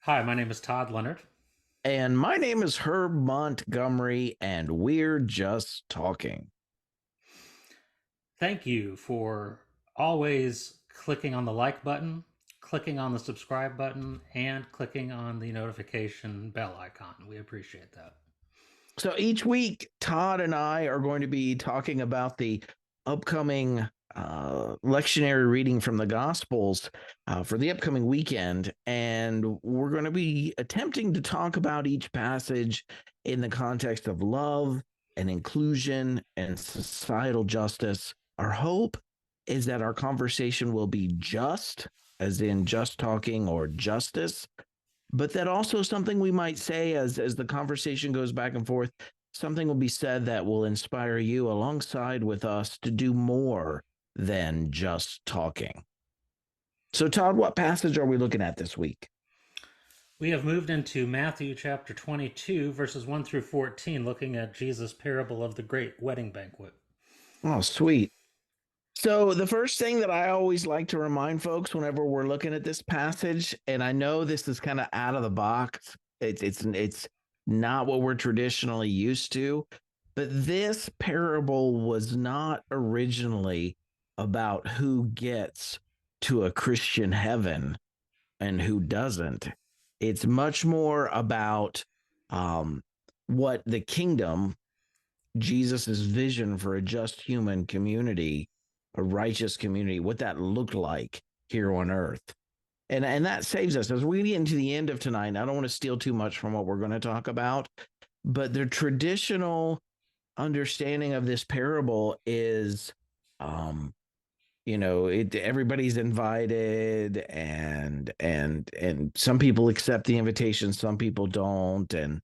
Hi, my name is Todd Leonard. And my name is Herb Montgomery, and we're just talking. Thank you for always clicking on the like button, clicking on the subscribe button, and clicking on the notification bell icon. We appreciate that. So each week, Todd and I are going to be talking about the upcoming lectionary reading from the Gospels for the upcoming weekend. And we're going to be attempting to talk about each passage in the context of love and inclusion and societal justice. Our hope is that our conversation will be just, as in just talking or justice, but that also something we might say as the conversation goes back and forth, something will be said that will inspire you alongside with us to do more than just talking. So, Todd, what passage are we looking at this week? We have moved into Matthew chapter 22, verses 1 through 14, looking at Jesus' parable of the great wedding banquet. Oh, sweet. So, the first thing that I always like to remind folks whenever we're looking at this passage, and I know this is kind of out of the box, it's not what we're traditionally used to, but this parable was not originally about who gets to a Christian heaven and who doesn't. It's much more about um, what the kingdom, Jesus's vision for a just human community, a righteous community, what that looked like here on earth. And that saves us as we get into the end of tonight. I don't want to steal too much from what we're going to talk about, but the traditional understanding of this parable is um everybody's invited, and some people accept the invitation, some people don't, and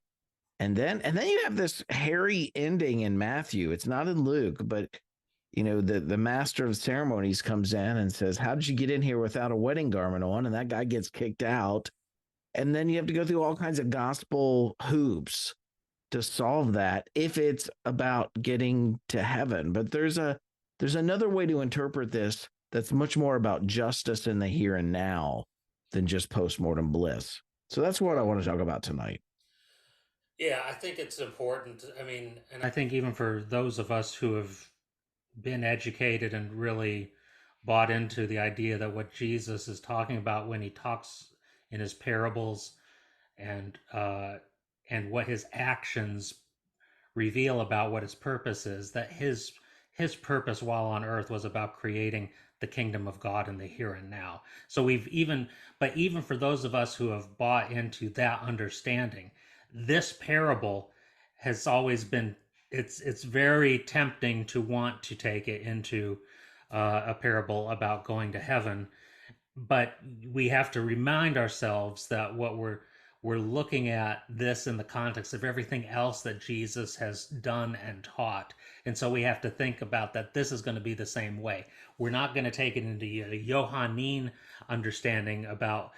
then you have this hairy ending in Matthew. It's not in Luke, but the master of ceremonies comes in and says, how did you get in here without a wedding garment on? And that guy gets kicked out, and then you have to go through all kinds of gospel hoops to solve that if it's about getting to heaven. But there's another way to interpret this that's much more about justice in the here and now than just postmortem bliss. So that's what I want to talk about tonight. Yeah, I think it's important. I mean, and I think even for those of us who have been educated and really bought into the idea that what Jesus is talking about when he talks in his parables and what his actions reveal about what his purpose is, that his purpose while on earth was about creating the kingdom of God in the here and now. So even for those of us who have bought into that understanding, this parable has always been, it's very tempting to want to take it into a parable about going to heaven, but we have to remind ourselves that what we're looking at this in the context of everything else that Jesus has done and taught. And so we have to think about that this is going to be the same way. We're not going to take it into a Johannine understanding about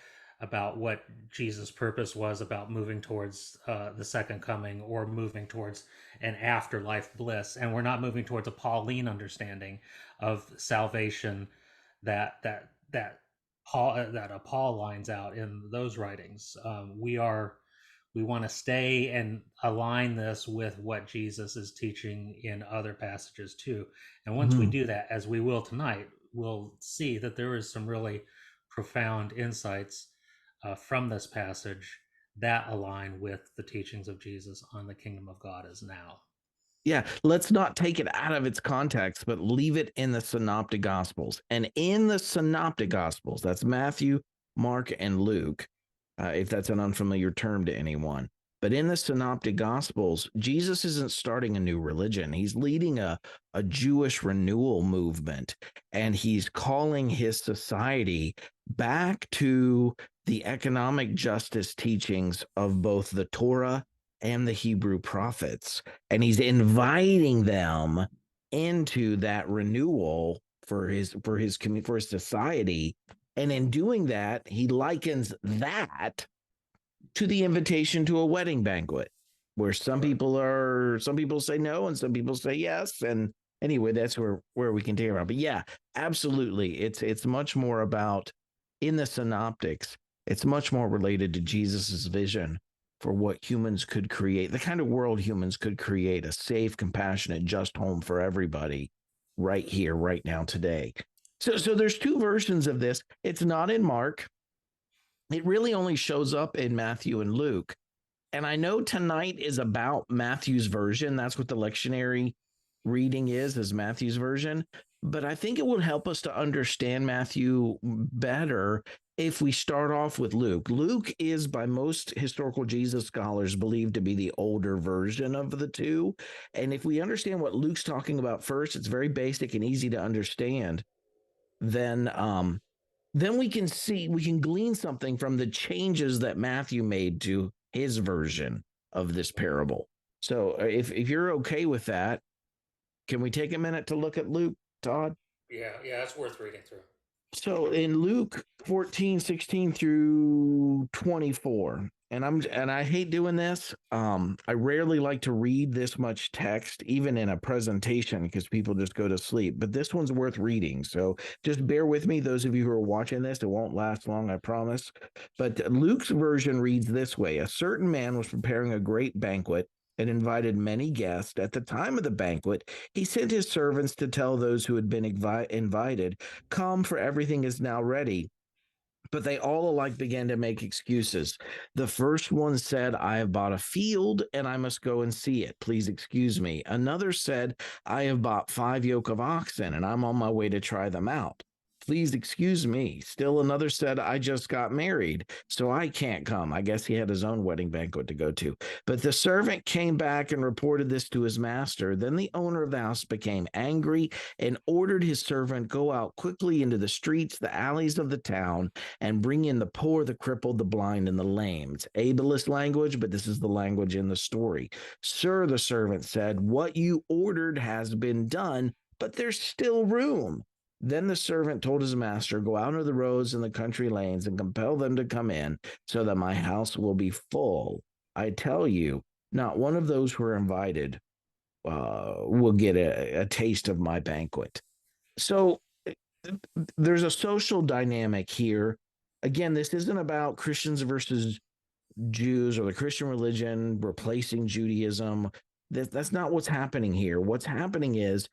what Jesus' purpose was about moving towards the second coming or moving towards an afterlife bliss. And we're not moving towards a Pauline understanding of salvation that Paul lines out in those writings. We want to stay and align this with what Jesus is teaching in other passages too. And once we Mhm. do that, as we will tonight, we'll see that there is some really profound insights from this passage that align with the teachings of Jesus on the kingdom of God as now. Yeah, let's not take it out of its context, but leave it in the synoptic gospels. And in the synoptic gospels, that's Matthew, Mark, and Luke, if that's an unfamiliar term to anyone. But in the synoptic gospels, Jesus isn't starting a new religion. He's leading a Jewish renewal movement, and he's calling his society back to the economic justice teachings of both the Torah and the Hebrew prophets. And he's inviting them into that renewal for his society. And in doing that, he likens that to the invitation to a wedding banquet, where Correct. some people say no and some people say yes. And anyway, that's where we can take it around. But yeah, absolutely. It's much more about in the synoptics. It's much more related to Jesus's vision for what humans could create, the kind of world humans could create, a safe, compassionate, just home for everybody right here, right now, today. So there's two versions of this. It's not in Mark. It really only shows up in Matthew and Luke. And I know tonight is about Matthew's version. That's what the lectionary reading is Matthew's version. But I think it would help us to understand Matthew better if we start off with Luke. Luke is, by most historical Jesus scholars, believed to be the older version of the two. And if we understand what Luke's talking about first, it's very basic and easy to understand. Then we can glean something from the changes that Matthew made to his version of this parable. So if you're okay with that, can we take a minute to look at Luke, Todd? Yeah, it's worth reading through. So in Luke 14:16 through 24, and I hate doing this. I rarely like to read this much text, even in a presentation, because people just go to sleep. But this one's worth reading. So just bear with me, those of you who are watching this. It won't last long, I promise. But Luke's version reads this way: a certain man was preparing a great banquet and invited many guests. At the time of the banquet, he sent his servants to tell those who had been invited, "Come, for everything is now ready." But they all alike began to make excuses. The first one said, "I have bought a field and I must go and see it. Please excuse me." Another said, "I have bought 5 yoke of oxen and I'm on my way to try them out. Please excuse me." Still another said, "I just got married, so I can't come." I guess he had his own wedding banquet to go to. But the servant came back and reported this to his master. Then the owner of the house became angry and ordered his servant, "Go out quickly into the streets, the alleys of the town, and bring in the poor, the crippled, the blind, and the lame." It's ableist language, but this is the language in the story. "Sir," the servant said, "what you ordered has been done, but there's still room." Then the servant told his master, "Go out into the roads and the country lanes and compel them to come in, so that my house will be full. I tell you, not one of those who are invited will get a taste of my banquet." So there's a social dynamic here. Again, this isn't about Christians versus Jews or the Christian religion replacing Judaism. That's not what's happening here. What's happening is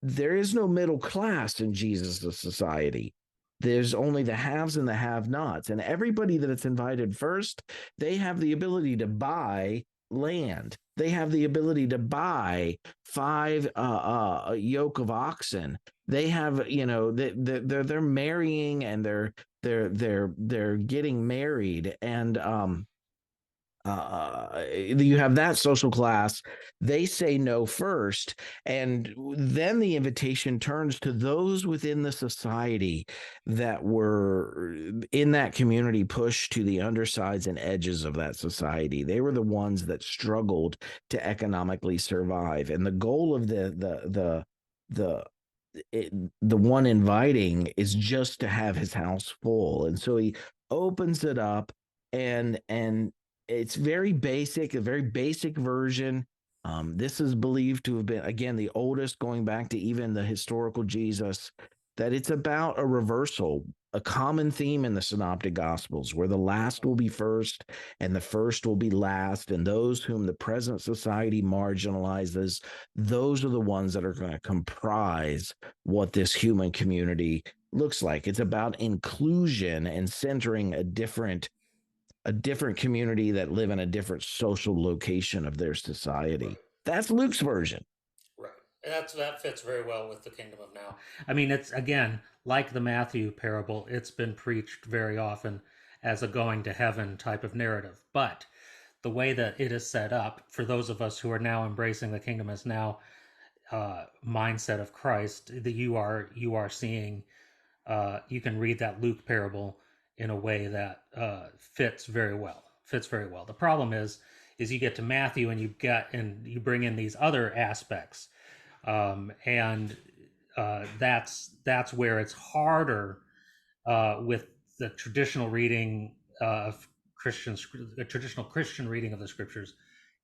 there is no middle class in Jesus' society. There's only the haves and the have-nots. And everybody that's invited first, they have the ability to buy land. They have the ability to buy 5 yoke of oxen. They have, they're marrying and they're getting married, and you have that social class. They say no first, and then the invitation turns to those within the society that were in that community, pushed to the undersides and edges of that society. They were the ones that struggled to economically survive, and the goal of the the one inviting is just to have his house full. And so he opens it up, and it's very basic, a very basic version. This is believed to have been, again, the oldest, going back to even the historical Jesus, that it's about a reversal, a common theme in the synoptic gospels, where the last will be first and the first will be last. And those whom the present society marginalizes, those are the ones that are going to comprise what this human community looks like. It's about inclusion and centering a different community that live in a different social location of their society. Right. That's Luke's version. Right. That fits very well with the kingdom of now. I mean, it's again like the Matthew parable. It's been preached very often as a going to heaven type of narrative, but the way that it is set up for those of us who are now embracing the kingdom as now mindset of Christ, that you are seeing. You can read that Luke parable in a way that fits very well. Fits very well. The problem is you get to Matthew and you bring in these other aspects, and that's where it's harder with the traditional reading of Christians. The traditional Christian reading of the scriptures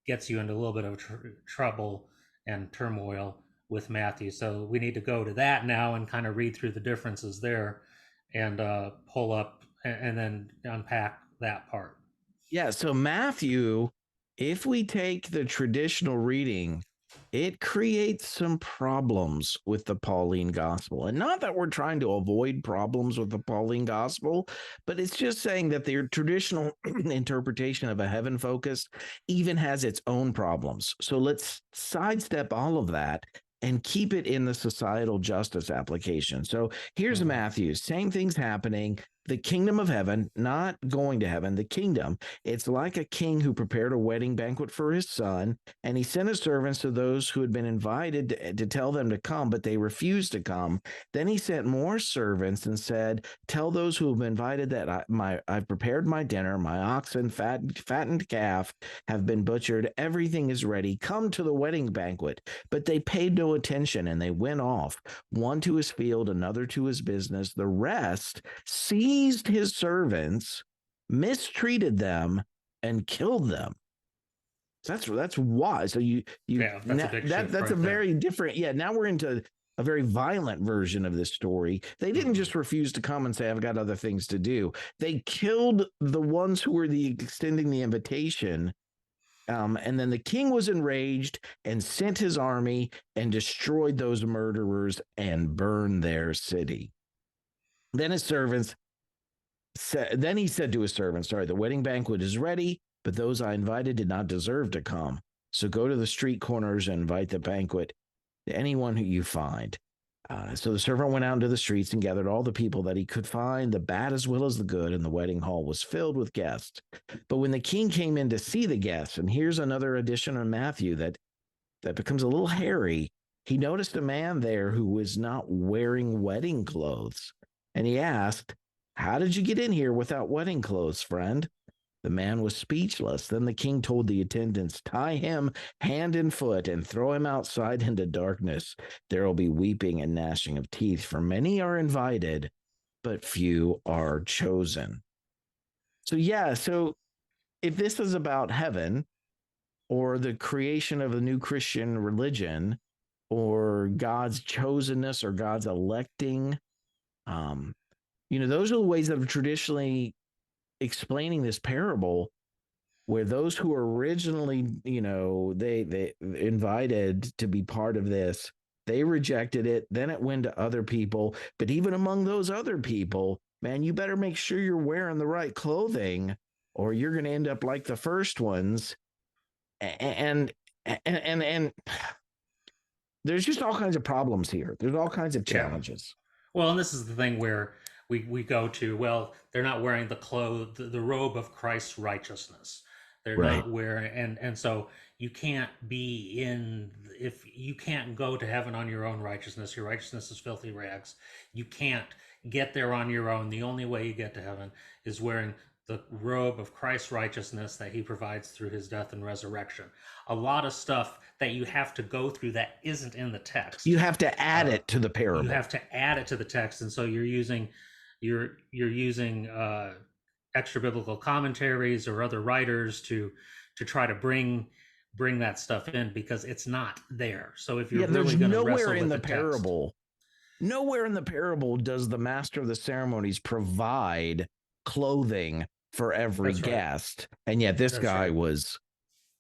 gets you into a little bit of trouble and turmoil with Matthew. So we need to go to that now and kind of read through the differences there, and pull up and then unpack that part. Yeah, so Matthew, if we take the traditional reading, it creates some problems with the Pauline gospel. And not that we're trying to avoid problems with the Pauline gospel, but it's just saying that the traditional interpretation of a heaven focus even has its own problems. So let's sidestep all of that and keep it in the societal justice application. So here's Matthew, same things happening. The kingdom of heaven, not going to heaven, the kingdom. It's like a king who prepared a wedding banquet for his son, and he sent his servants to those who had been invited to tell them to come, but they refused to come. Then he sent more servants and said, "Tell those who have been invited that I've prepared my dinner. My oxen, fattened calf, have been butchered. Everything is ready. Come to the wedding banquet." But they paid no attention, and they went off, one to his field, another to his business. The rest seized his servants, mistreated them, and killed them. That's why. So That's a big shift. That's right a very different. Yeah, now we're into a very violent version of this story. They didn't just refuse to come and say, "I've got other things to do." They killed the ones who were extending the invitation. And then the king was enraged and sent his army and destroyed those murderers and burned their city. Then his servants Then he said to his servants, "The wedding banquet is ready, but those I invited did not deserve to come. So go to the street corners and invite the banquet to anyone who you find." So the servant went out into the streets and gathered all the people that he could find, the bad as well as the good, and the wedding hall was filled with guests. But when the king came in to see the guests, and here's another addition on Matthew that becomes a little hairy, he noticed a man there who was not wearing wedding clothes. And he asked, "How did you get in here without wedding clothes, friend?" The man was speechless. Then the king told the attendants, "Tie him hand and foot and throw him outside into darkness. There will be weeping and gnashing of teeth, for many are invited, but few are chosen." So if this is about heaven or the creation of a new Christian religion or God's chosenness or God's electing, those are the ways that are traditionally explaining this parable, where those who were originally, they invited to be part of this, they rejected it. Then it went to other people. But even among those other people, man, you better make sure you're wearing the right clothing, or you're going to end up like the first ones. And there's just all kinds of problems here. There's all kinds of challenges. Well, and this is the thing where we go to, well, they're not wearing the robe of Christ's righteousness. They're not wearing, and so you can't if you can't go to heaven on your own righteousness. Your righteousness is filthy rags. You can't get there on your own. The only way you get to heaven is wearing the robe of Christ's righteousness that he provides through his death and resurrection. A lot of stuff that you have to go through that isn't in the text. You have to add it to the parable. You have to add it to the text, and so you're using extra biblical commentaries or other writers to try to bring that stuff in, because it's not there. So if you're really going to wrestle with the parable, nowhere in the parable does the master of the ceremonies provide clothing for every guest, and yet this guy was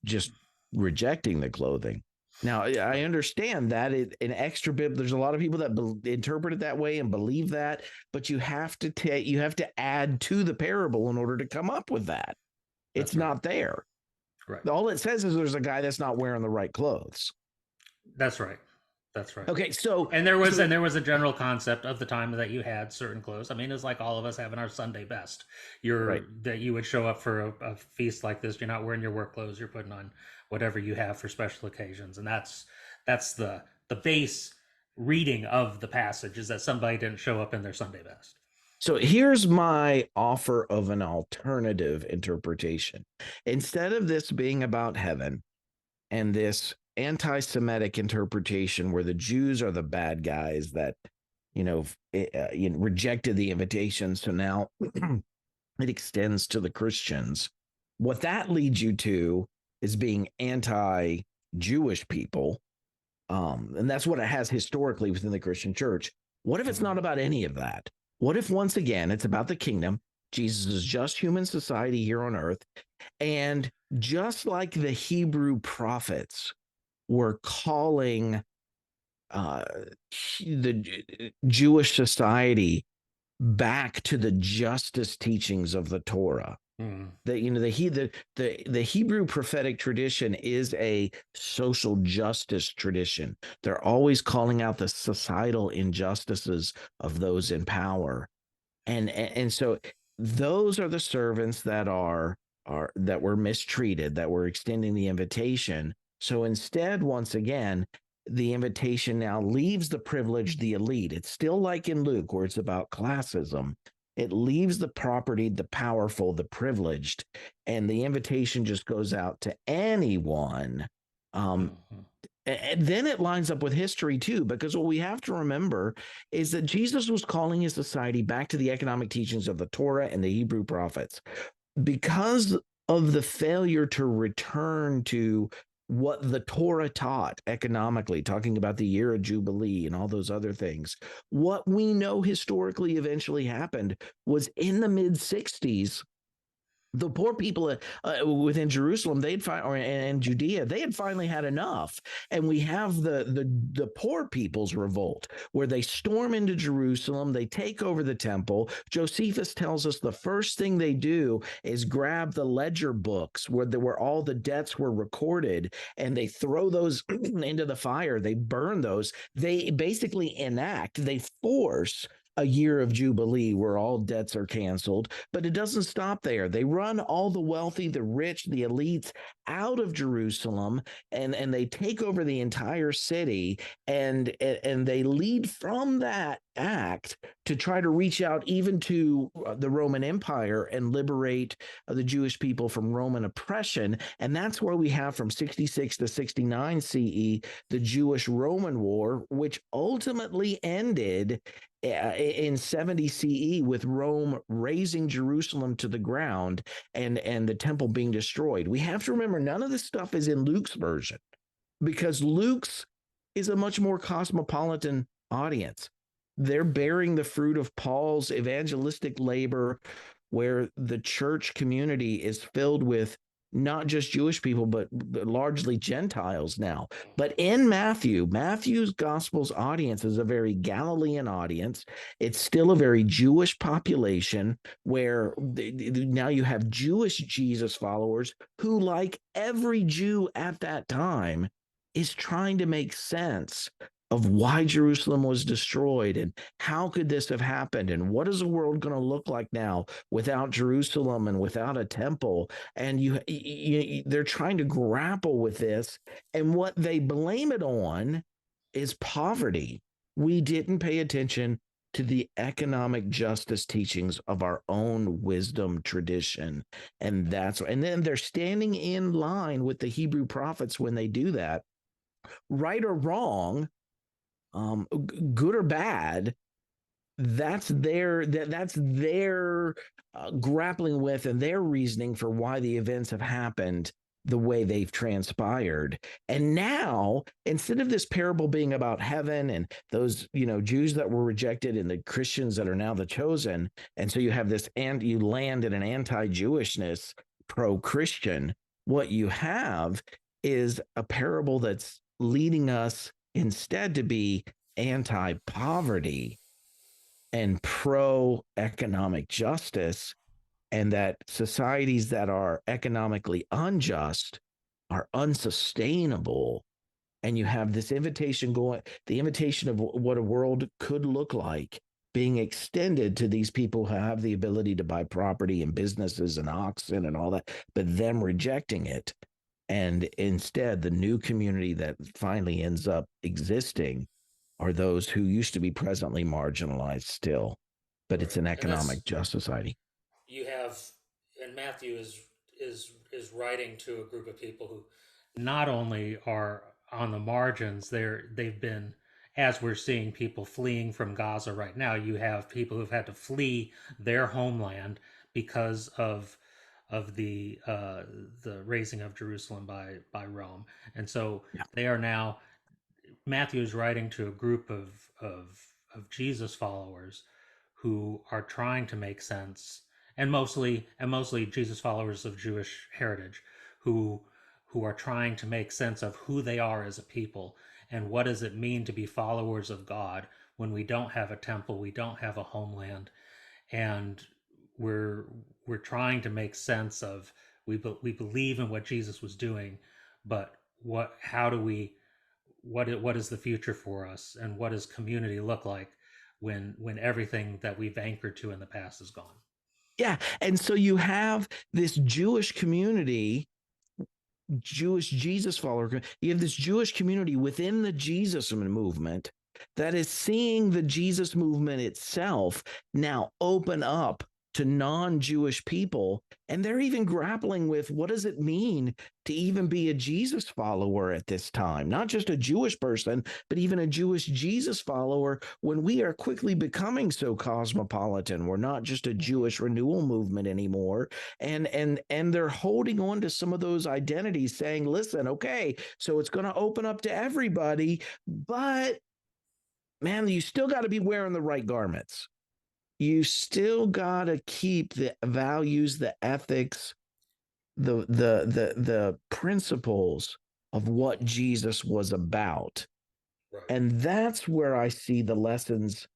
just rejecting the clothing. Now, I understand that an extra bit. There's a lot of people that interpret it that way and believe that, but you have to add to the parable in order to come up with that. It's not there. Right. All it says is there's a guy that's not wearing the right clothes. That's right. Okay, so and there was a general concept of the time that you had certain clothes. I mean, it's like all of us having our Sunday best. That you would show up for a feast like this. You're not wearing your work clothes. You're putting on whatever you have for special occasions, and that's the base reading of the passage, is that somebody didn't show up in their Sunday best. So here's my offer of an alternative interpretation. Instead of this being about heaven and this anti-Semitic interpretation where the Jews are the bad guys that, rejected the invitation, so now it extends to the Christians. What that leads you to is being anti-Jewish people. And that's what it has historically within the Christian church. What if it's not about any of that? What if, once again, it's about the kingdom? Jesus is just human society here on earth. And just like the Hebrew prophets were calling the Jewish society back to the justice teachings of the Torah. Mm. The Hebrew prophetic tradition is a social justice tradition. They're always calling out the societal injustices of those in power, and so those are the servants that were mistreated, that were extending the invitation. So instead, once again, the invitation now leaves the privileged, the elite. It's still like in Luke, where it's about classism. It leaves the property, the powerful, the privileged, and the invitation just goes out to anyone. Um, Mm-hmm. and then it lines up with history too, because what we have to remember is that Jesus was calling his society back to the economic teachings of the Torah and the Hebrew prophets. Because of the failure to return to what the Torah taught economically, talking about the year of Jubilee and all those other things, what we know historically eventually happened was in the mid 60s, the poor people within Jerusalem, and Judea, they had finally had enough, and we have the poor people's revolt, where they storm into Jerusalem, they take over the temple. Josephus tells us the first thing they do is grab the ledger books where all the debts were recorded, and they throw those into the fire. They burn those. They basically they force a year of Jubilee where all debts are canceled. But it doesn't stop there. They run all the wealthy, the rich, the elites out of Jerusalem, and they take over the entire city, and they lead from that act to try to reach out even to the Roman Empire and liberate the Jewish people from Roman oppression. And that's where we have from 66 to 69 CE the Jewish Roman War, which ultimately ended in 70 CE with Rome razing Jerusalem to the ground, and the temple being destroyed. We have to remember none of this stuff is in Luke's version, because Luke's is a much more cosmopolitan audience. They're bearing the fruit of Paul's evangelistic labor, where the church community is filled with not just Jewish people, but largely Gentiles now. But in Matthew's gospel's audience is a very Galilean audience. It's still a very Jewish population, where now you have Jewish Jesus followers who, like every Jew at that time, is trying to make sense of why Jerusalem was destroyed, and how could this have happened, and what is the world going to look like now without Jerusalem and without a temple. And they're trying to grapple with this, and what they blame it on is poverty. We didn't pay attention to the economic justice teachings of our own wisdom tradition. And then they're standing in line with the Hebrew prophets when they do that. Right or wrong, good or bad, that's their grappling with, and their reasoning for why the events have happened the way they've transpired. And now, instead of this parable being about heaven and those Jews that were rejected and the Christians that are now the chosen, and so you have this, and you land in an anti-Jewishness, pro-Christian, what you have is a parable that's leading us instead to be anti-poverty and pro economic justice, and that societies that are economically unjust are unsustainable. And you have this invitation going, the invitation of what a world could look like, being extended to these people who have the ability to buy property and businesses and oxen and all that, but them rejecting it. And instead, the new community that finally ends up existing are those who used to be presently marginalized still, but it's Right. an And that's, economic justice society. you have, and Matthew is writing to a group of people who not only are on the margins, they've been, as we're seeing people fleeing from Gaza right now, you have people who've had to flee their homeland because of the raising of Jerusalem by Rome. And so Yeah. they are now, Matthew is writing to a group of Jesus followers who are trying to make sense and mostly Jesus followers of Jewish heritage, who who are trying to make sense of who they are as a people and what does it mean to be followers of God when we don't have a temple, we don't have a homeland, and we're we're trying to make sense of we believe in what Jesus was doing, but how do we what is the future for us, and what does community look like when everything that we've anchored to in the past is gone? Yeah. And so you have this Jewish community, Jewish Jesus follower. You have this Jewish community within the Jesus movement that is seeing the Jesus movement itself now open up to non-Jewish people. And they're even grappling with what does it mean to even be a Jesus follower at this time? Not just a Jewish person, but even a Jewish Jesus follower when we are quickly becoming so cosmopolitan. We're not just a Jewish renewal movement anymore. And they're holding on to some of those identities, saying, listen, okay, so it's going to open up to everybody, but man, you still got to be wearing the right garments. You still got to keep the values, the ethics, the principles of what Jesus was about. Right. And that's where I see the lessons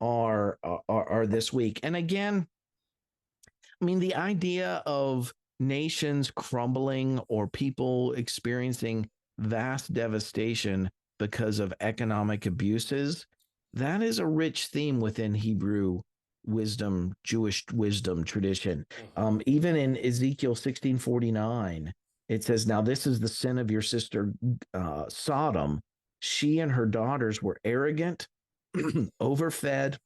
are this week. And again, I mean, the idea of nations crumbling or people experiencing vast devastation because of economic abuses, that is a rich theme within Hebrew wisdom, Jewish wisdom tradition. Even in Ezekiel 16:49, it says, now this is the sin of your sister Sodom. She and her daughters were arrogant, overfed,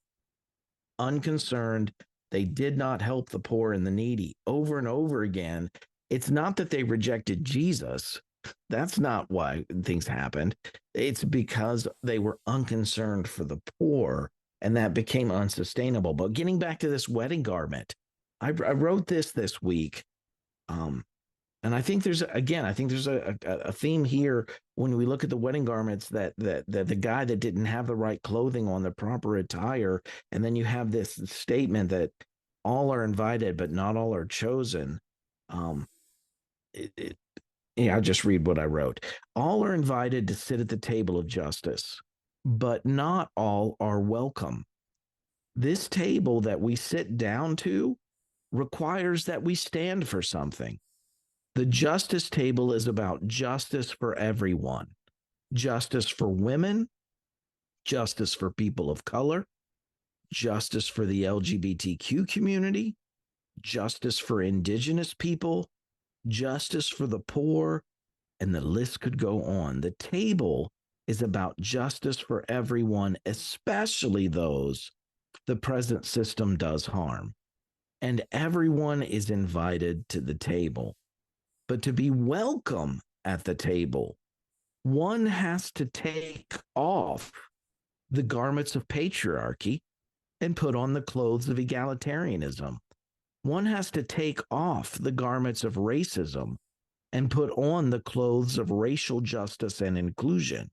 unconcerned. They did not help the poor and the needy. Over and over again, it's not that they rejected Jesus. That's not why things happened. It's because they were unconcerned for the poor, and that became unsustainable. But getting back to this wedding garment, I wrote this week. And I think there's a theme here when we look at the wedding garments that the guy that didn't have the right clothing on, the proper attire, and then you have this statement that all are invited but not all are chosen. Um, I'll just read what I wrote. All are invited to sit at the table of justice, but not all are welcome. This table that we sit down to requires that we stand for something. The justice table is about justice for everyone, justice for women, justice for people of color, justice for the LGBTQ community, justice for indigenous people, justice for the poor, and the list could go on. The table is about justice for everyone, especially those the present system does harm. And everyone is invited to the table. But to be welcome at the table, one has to take off the garments of patriarchy and put on the clothes of egalitarianism. One has to take off the garments of racism and put on the clothes of racial justice and inclusion.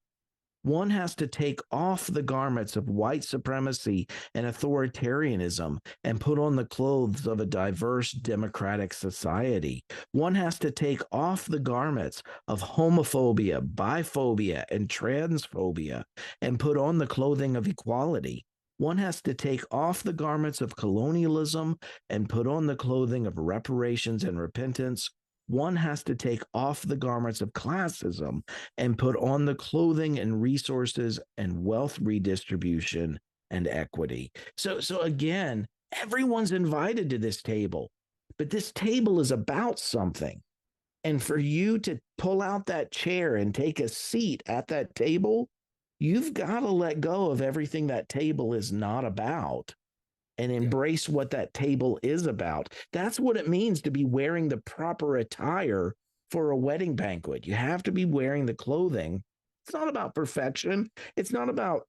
One has to take off the garments of white supremacy and authoritarianism and put on the clothes of a diverse democratic society. One has to take off the garments of homophobia, biphobia, and transphobia and put on the clothing of equality. One has to take off the garments of colonialism and put on the clothing of reparations and repentance. One has to take off the garments of classism and put on the clothing and resources and wealth redistribution and equity. So again, everyone's invited to this table, but this table is about something. And for you to pull out that chair and take a seat at that table, you've got to let go of everything that table is not about and embrace what that table is about. That's what it means to be wearing the proper attire for a wedding banquet. You have to be wearing the clothing. It's not about perfection. It's not about,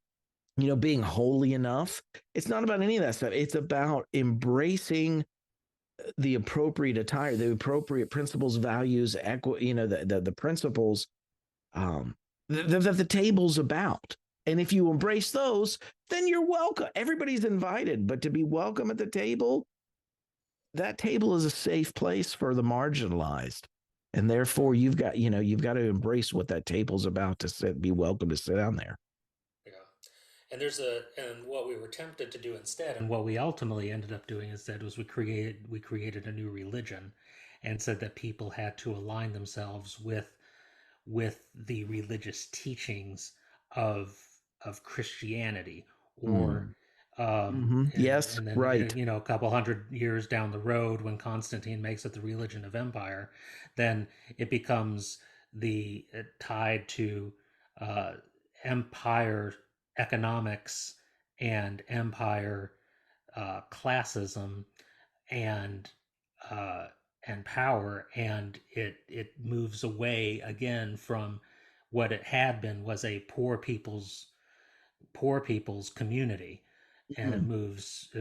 being holy enough. It's not about any of that stuff. It's about embracing the appropriate attire, the appropriate principles, values, the principles that the table's about. And if you embrace those, then you're welcome. Everybody's invited, but to be welcome at the table, that table is a safe place for the marginalized. And therefore you've got to embrace what that table's about to sit, be welcome to sit down there. Yeah. And what we were tempted to do instead, and what we ultimately ended up doing instead, was we created a new religion, and said that people had to align themselves with the religious teachings of Christianity, or Mm. Mm-hmm. Yes, and then right. a couple hundred years down the road, when Constantine makes it the religion of empire, then it becomes the tied to uh, empire economics and empire classism and uh, and power, and it moves away again from what it had been, was a poor people's community, and it Mm.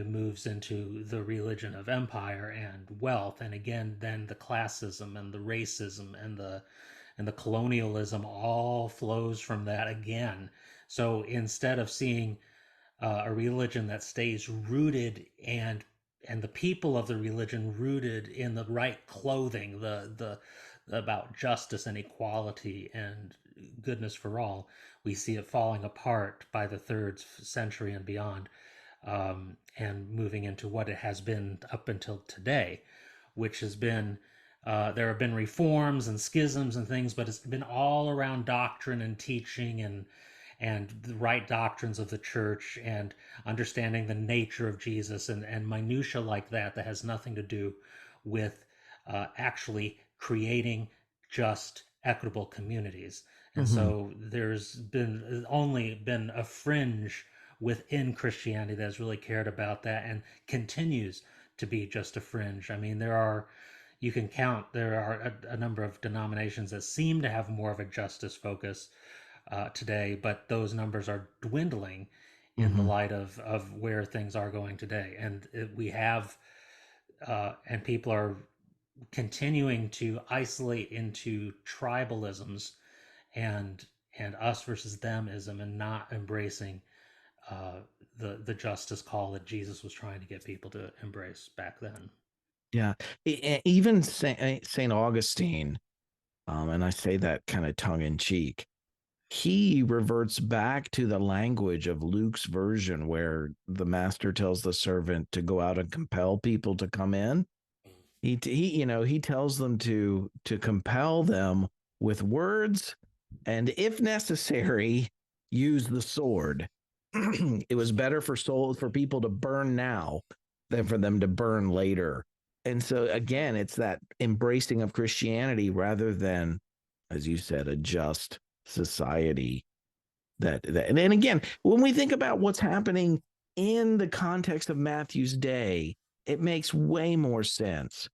moves into the religion of empire and wealth, and again then the classism and the racism and the colonialism all flows from that again. So instead of seeing a religion that stays rooted, and the people of the religion rooted in the right clothing, the about justice and equality and goodness for all, we see it falling apart by the third century and beyond, and moving into what it has been up until today, which has been there have been reforms and schisms and things, but it's been all around doctrine and teaching, and the right doctrines of the church, and understanding the nature of Jesus, and minutia like that has nothing to do with actually creating just equitable communities. And Mm-hmm. so there's been only been a fringe within Christianity that has really cared about that, and continues to be just a fringe. I mean, you can count, there are a number of denominations that seem to have more of a justice focus today, but those numbers are dwindling in the Mm-hmm. light of where things are going today. And we have, and people are continuing to isolate into tribalisms, and us versus themism, and not embracing uh, the justice call that Jesus was trying to get people to embrace back then. Yeah. Even Saint Augustine, and I say that kind of tongue in cheek, he reverts back to the language of Luke's version where the master tells the servant to go out and compel people to come in. He tells them to compel them with words, and if necessary, use the sword. It was better for people to burn now than for them to burn later. And so again, it's that embracing of Christianity rather than, as you said, a just society. And then again, when we think about what's happening in the context of Matthew's day, it makes way more sense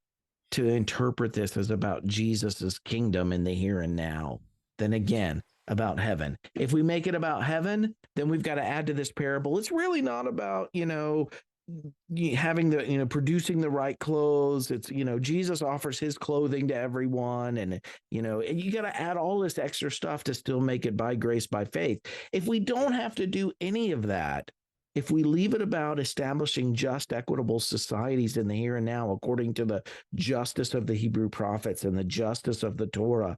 to interpret this as about Jesus's kingdom in the here and now than again about heaven. If we make it about heaven, then we've got to add to this parable. It's really not about, having the, producing the right clothes. It's, Jesus offers his clothing to everyone. And, you got to add all this extra stuff to still make it by grace, by faith. If we don't have to do any of that, if we leave it about establishing just, equitable societies in the here and now, according to the justice of the Hebrew prophets and the justice of the Torah,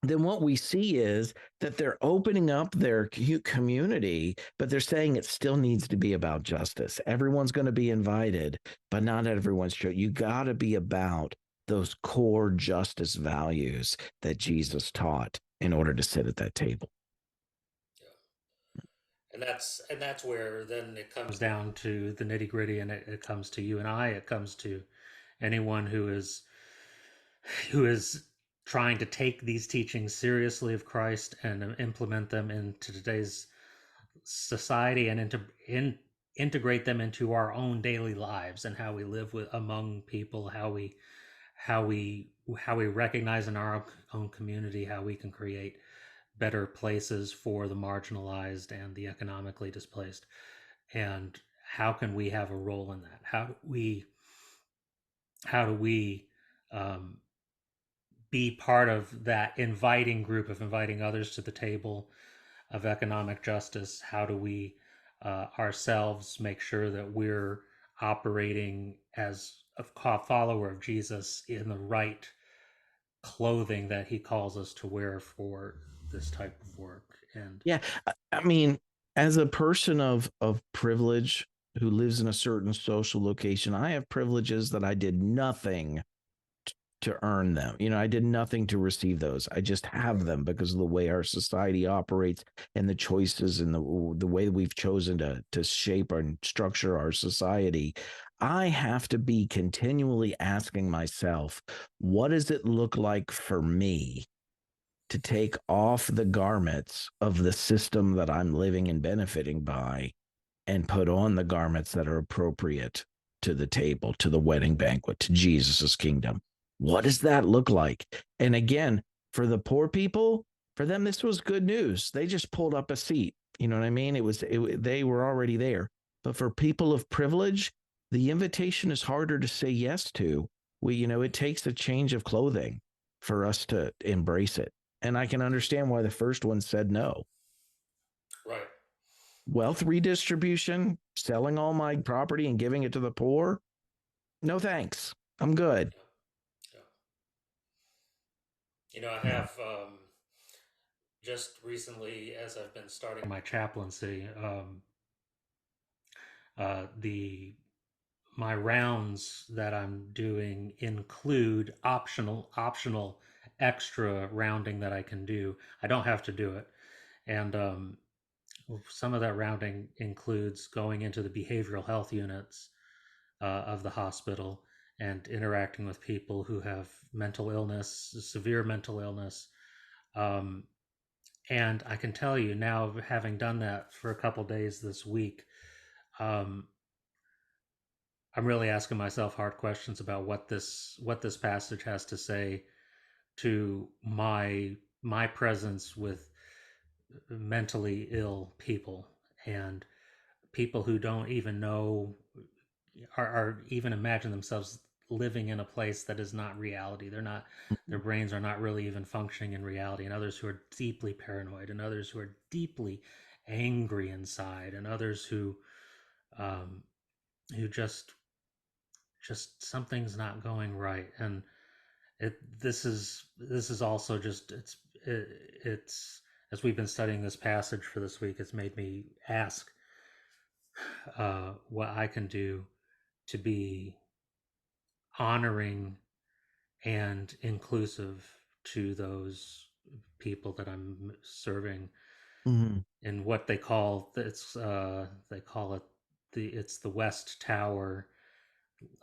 then what we see is that they're opening up their community, but they're saying it still needs to be about justice. Everyone's going to be invited, but not everyone's true. You got to be about those core justice values that Jesus taught in order to sit at that table. And that's where then it comes down to the nitty gritty, and it comes to you and I. It comes to anyone who is trying to take these teachings seriously of Christ and implement them into today's society, and integrate them into our own daily lives, and how we live with among people, how we how we recognize in our own community how we can create better places for the marginalized and the economically displaced, and how can we have a role in that? How do we um, be part of that inviting group, of inviting others to the table of economic justice? How do we ourselves make sure that we're operating as a follower of Jesus in the right clothing that he calls us to wear for this type of work. And Yeah, I mean, as a person of privilege who lives in a certain social location, I have privileges that I did nothing to earn them. You know, I did nothing to receive those. I just have them because of the way our society operates and the choices and the way we've chosen to shape and structure our society. I have to be continually asking myself, what does it look like for me to take off the garments of the system that I'm living and benefiting by and put on the garments that are appropriate to the table, to the wedding banquet, to Jesus's kingdom? What does that look like? And again, for the poor people, for them, this was good news. They just pulled up a seat. You know what I mean? They were already there. But for people of privilege, the invitation is harder to say yes to. It takes a change of clothing for us to embrace it. And I can understand why the first one said no. right. Wealth redistribution, selling all my property and giving it to the poor. No thanks. I'm good. Yeah. Yeah. I Yeah. have just recently, as I've been starting my chaplaincy, the my rounds that I'm doing include optional extra rounding that I can do. I don't have to do it, and some of that rounding includes going into the behavioral health units of the hospital and interacting with people who have mental illness, severe mental illness. Um, and I can tell you now, having done that for a couple days this week, um, I'm really asking myself hard questions about what this passage has to say to my presence with mentally ill people and people who don't even know are even imagine themselves living in a place that is not reality. Their brains are not really even functioning in reality, and others who are deeply paranoid, and others who are deeply angry inside, and others um, who just something's not going right. And this is also just it's as we've been studying this passage for this week, it's made me ask what I can do to be honoring and inclusive to those people that I'm serving Mm-hmm. in what they call it the West Tower,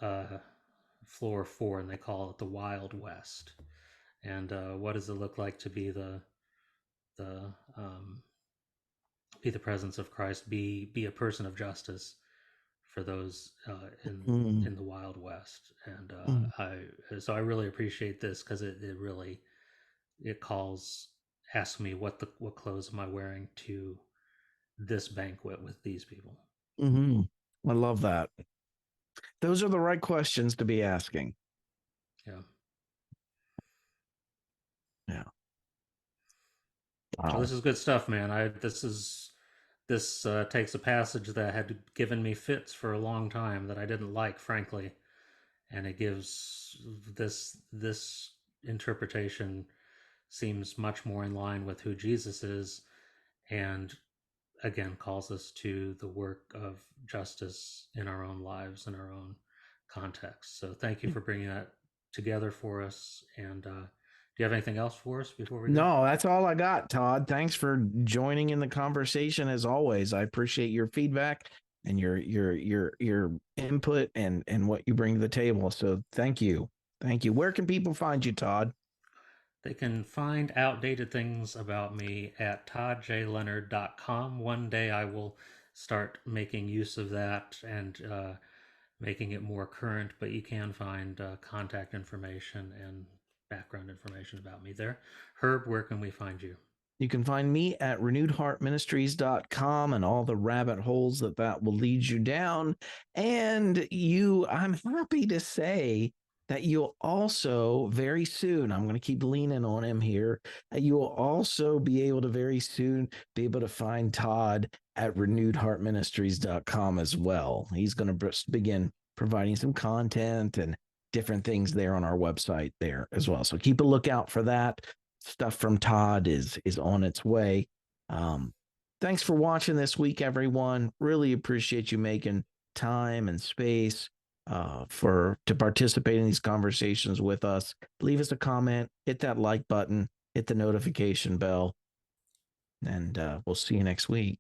uh, floor 4, and they call it the Wild West. And what does it look like to the um, be the presence of Christ, be a person of justice for those Mm-hmm. in the Wild West? And I really appreciate this because it really it calls asks me what clothes am I wearing to this banquet with these people. Mm-hmm. I love that. Those are the right questions to be asking. Yeah. Yeah. Well, Wow. this is good stuff, man. This takes a passage that had given me fits for a long time that I didn't like, frankly, and it gives this interpretation seems much more in line with who Jesus is, and again calls us to the work of justice in our own lives, in our own context. So thank you for bringing that together for us. And do you have anything else for us before we go? No, that's all I got, Todd. Thanks for joining in the conversation as always. I appreciate your feedback and your input and what you bring to the table. So thank you. Thank you. Where can people find you, Todd? They can find outdated things about me at toddjleonard.com. One day I will start making use of that and making it more current, but you can find contact information and background information about me there. Herb, where can we find you? You can find me at renewedheartministries.com and all the rabbit holes that will lead you down. And I'm happy to say that you'll also very soon, I'm going to keep leaning on him here, you'll also be able to very soon be able to find Todd at renewedheartministries.com as well. He's going to begin providing some content and different things there on our website there as well. So keep a lookout for that. Stuff from Todd is on its way. Thanks for watching this week, everyone. Really appreciate you making time and space to participate in these conversations with us. Leave us a comment, hit that like button, hit the notification bell, and we'll see you next week.